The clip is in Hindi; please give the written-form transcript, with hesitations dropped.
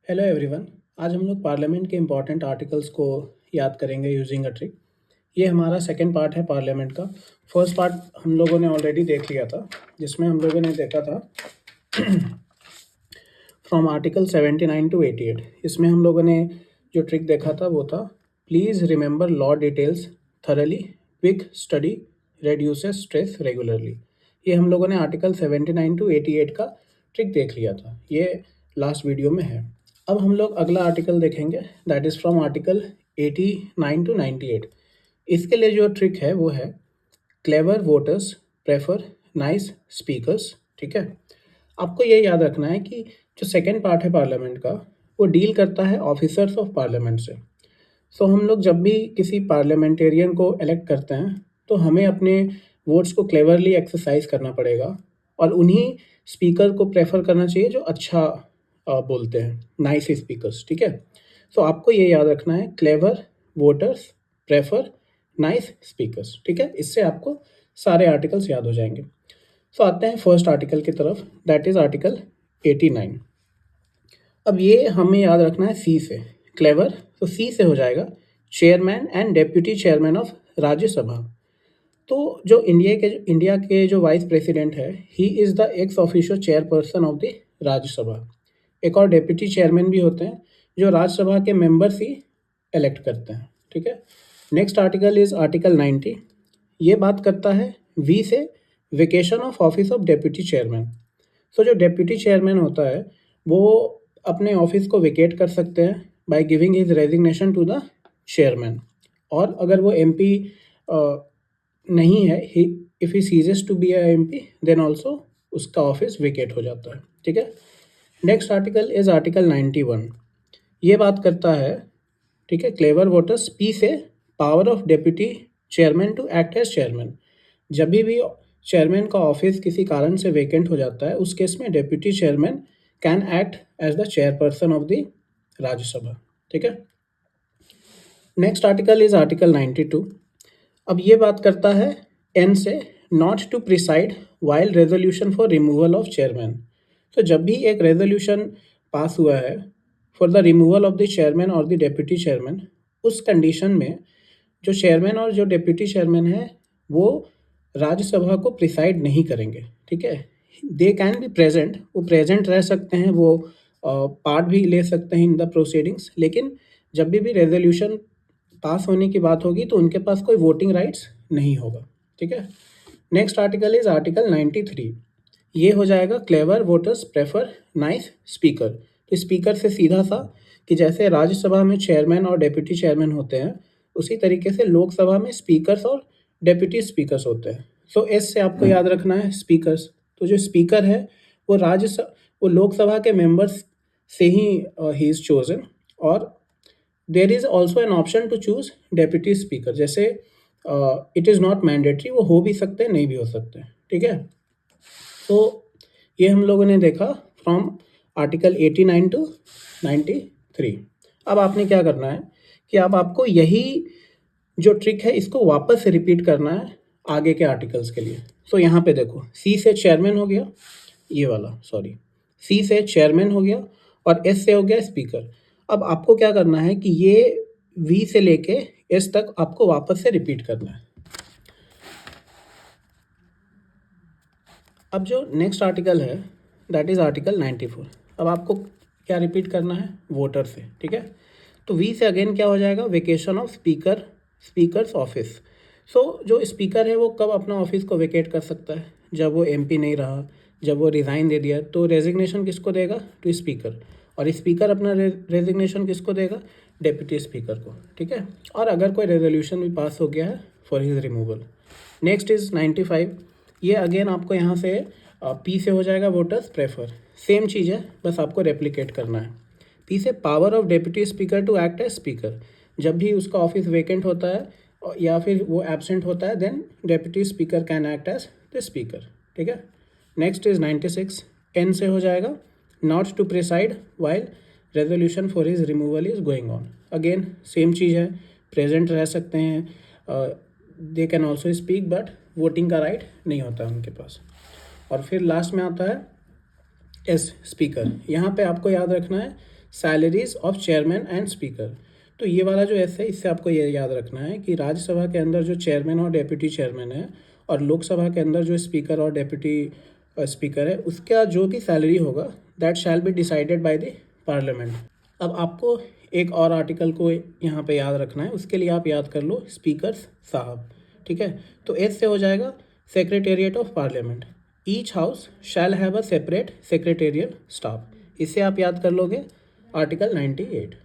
Hello everyone. आज हम लोग पार्लियामेंट के इम्पॉर्टेंट आर्टिकल्स को याद करेंगे यूजिंग अ ट्रिक। ये हमारा सेकंड पार्ट है पार्लियामेंट का। फर्स्ट पार्ट हम लोगों ने ऑलरेडी देख लिया था, जिसमें हम लोगों ने देखा था फ्रॉम आर्टिकल 79 टू 88। इसमें हम लोगों ने जो ट्रिक देखा था वो था please remember law details thoroughly, quick study reduces stress regularly. ये हम लोगों ने आर्टिकल 79 टू 88 का ट्रिक देख लिया था, ये लास्ट वीडियो में है। अब हम लोग अगला आर्टिकल देखेंगे, that is from article 89 to 98। इसके लिए जो ट्रिक है वो है clever voters prefer nice speakers. ठीक है, आपको ये याद रखना है कि जो सेकेंड पार्ट है पार्लियामेंट का वो डील करता है ऑफिसर्स ऑफ पार्लियामेंट से। सो हम लोग जब भी किसी पार्लियामेंटेरियन को इलेक्ट करते हैं तो हमें अपने वोट्स को क्लेवरली एक्सरसाइज करना पड़ेगा और उन्हीं स्पीकर को प्रेफर करना चाहिए जो अच्छा बोलते हैं, नाइस स्पीकर्स। ठीक है, सो आपको ये याद रखना है clever voters prefer nice speakers. ठीक है, इससे आपको सारे आर्टिकल्स याद हो जाएंगे। सो आते हैं फर्स्ट आर्टिकल की तरफ, दैट इज आर्टिकल 89। अब ये हमें याद रखना है सी से, क्लेवर, तो सी से हो जाएगा chairman and deputy chairman of Rajya Sabha. तो जो इंडिया के जो वाइस प्रेसिडेंट है, he is the ex officio chairperson of the Rajya Sabha. एक और डेप्यूटी चेयरमैन भी होते हैं जो राज्यसभा के मेंबर्स ही इलेक्ट करते हैं। ठीक है, नेक्स्ट आर्टिकल इज आर्टिकल 90। ये बात करता है वी से vacation of office of deputy chairman. So जो डेप्यूटी चेयरमैन होता है वो अपने ऑफिस को वेकेट कर सकते हैं by giving his resignation to the chairman. और अगर वो एमपी नहीं है, if he ceases to be a MP, then also उसका ऑफिस वेकेट हो जाता है। ठीक है, नेक्स्ट आर्टिकल इज आर्टिकल 91। ये बात करता है, ठीक है, क्लेवर वोटर्स पी से power of deputy chairman to act as chairman. जब भी चेयरमैन का ऑफिस किसी कारण से वेकेंट हो जाता है, उस केस में deputy chairman can act as the chairperson of the Rajya Sabha. ठीक है, नेक्स्ट आर्टिकल इज आर्टिकल 92। अब ये बात करता है एन से not to preside while resolution for removal of chairman. तो जब भी एक रेजोल्यूशन पास हुआ है for the removal of the chairman और द डेप्यूटी चेयरमैन, उस कंडीशन में जो चेयरमैन और जो डेप्यूटी चेयरमैन है वो राज्यसभा को प्रिसाइड नहीं करेंगे। ठीक है, दे कैन बी प्रेजेंट, वो प्रेजेंट रह सकते हैं, वो पार्ट भी ले सकते हैं इन द प्रोसीडिंग्स, लेकिन जब भी रेजोल्यूशन पास होने की बात होगी तो उनके पास कोई वोटिंग राइट्स नहीं होगा। ठीक है, नेक्स्ट आर्टिकल इज आर्टिकल 93। ये हो जाएगा clever voters prefer nice speaker. तो स्पीकर से सीधा सा कि जैसे राज्यसभा में चेयरमैन और डेप्यूटी चेयरमैन होते हैं, उसी तरीके से लोकसभा में स्पीकर्स और डेप्यूटी स्पीकर्स होते हैं। सो एस से आपको याद रखना है स्पीकर्स। तो जो स्पीकर है वो वो लोकसभा के मेंबर्स से ही इज चोजन। और there is also an option to choose deputy speaker, जैसे इट इज़ नॉट मैंडेटरी, वो हो भी सकते हैं नहीं भी हो सकते। ठीक है, तो ये हम लोगों ने देखा फ्रॉम आर्टिकल 89 टू 93। अब आपने क्या करना है कि अब आपको यही जो ट्रिक है इसको वापस से रिपीट करना है आगे के आर्टिकल्स के लिए। सो यहाँ पे देखो, सी से चेयरमैन हो गया, ये वाला सॉरी, सी से चेयरमैन हो गया और एस से हो गया स्पीकर। अब आपको क्या करना है कि ये वी से लेके एस तक आपको वापस से रिपीट करना है। अब जो नेक्स्ट आर्टिकल है दैट इज़ आर्टिकल 94। अब आपको क्या रिपीट करना है, वोटर से। ठीक है, तो वी से अगेन क्या हो जाएगा, वेकेशन ऑफ स्पीकर्स ऑफिस। सो जो स्पीकर है वो कब अपना ऑफिस को वेकेट कर सकता है, जब वो एमपी नहीं रहा, जब वो रिज़ाइन दे दिया, तो रेजिग्नेशन किसको देगा, टू स्पीकर। और स्पीकर अपना रेजिग्नेशन किसको देगा, डेप्यूटी स्पीकर को। ठीक है, और अगर कोई रेजोल्यूशन भी पास हो गया है for his removal. Next is 95। ये अगेन आपको यहाँ से पी से हो जाएगा वोटर्स प्रेफर, सेम चीज़ है, बस आपको रेप्लिकेट करना है। पी से power of deputy speaker to act as speaker. जब भी उसका ऑफिस वेकेंट होता है या फिर वो एबसेंट होता है, then deputy speaker can act as the speaker. ठीक है, नेक्स्ट इज 96। एन से हो जाएगा not to preside while resolution for his removal is going on. Again same चीज़ है, प्रेजेंट रह सकते हैं, they can also speak, but voting का राइट नहीं होता है उनके पास। और फिर लास्ट में आता है एस स्पीकर। यहाँ पे आपको याद रखना है salaries of chairman and speaker. तो ये वाला जो एस है इससे आपको ये याद रखना है कि राज्यसभा के अंदर जो चेयरमैन और डेप्यूटी चेयरमैन है और लोकसभा के अंदर जो स्पीकर और डेप्यूटी स्पीकर है उसका जो भी सैलरी होगा that shall be decided by the parliament. अब आपको एक और आर्टिकल को यहाँ पे याद रखना है, उसके लिए आप याद कर लो स्पीकर्स साहब, ठीक है। तो एस से हो जाएगा secretariat of parliament. Each house shall have a separate secretarial staff, इससे आप याद कर लोगे आर्टिकल 98।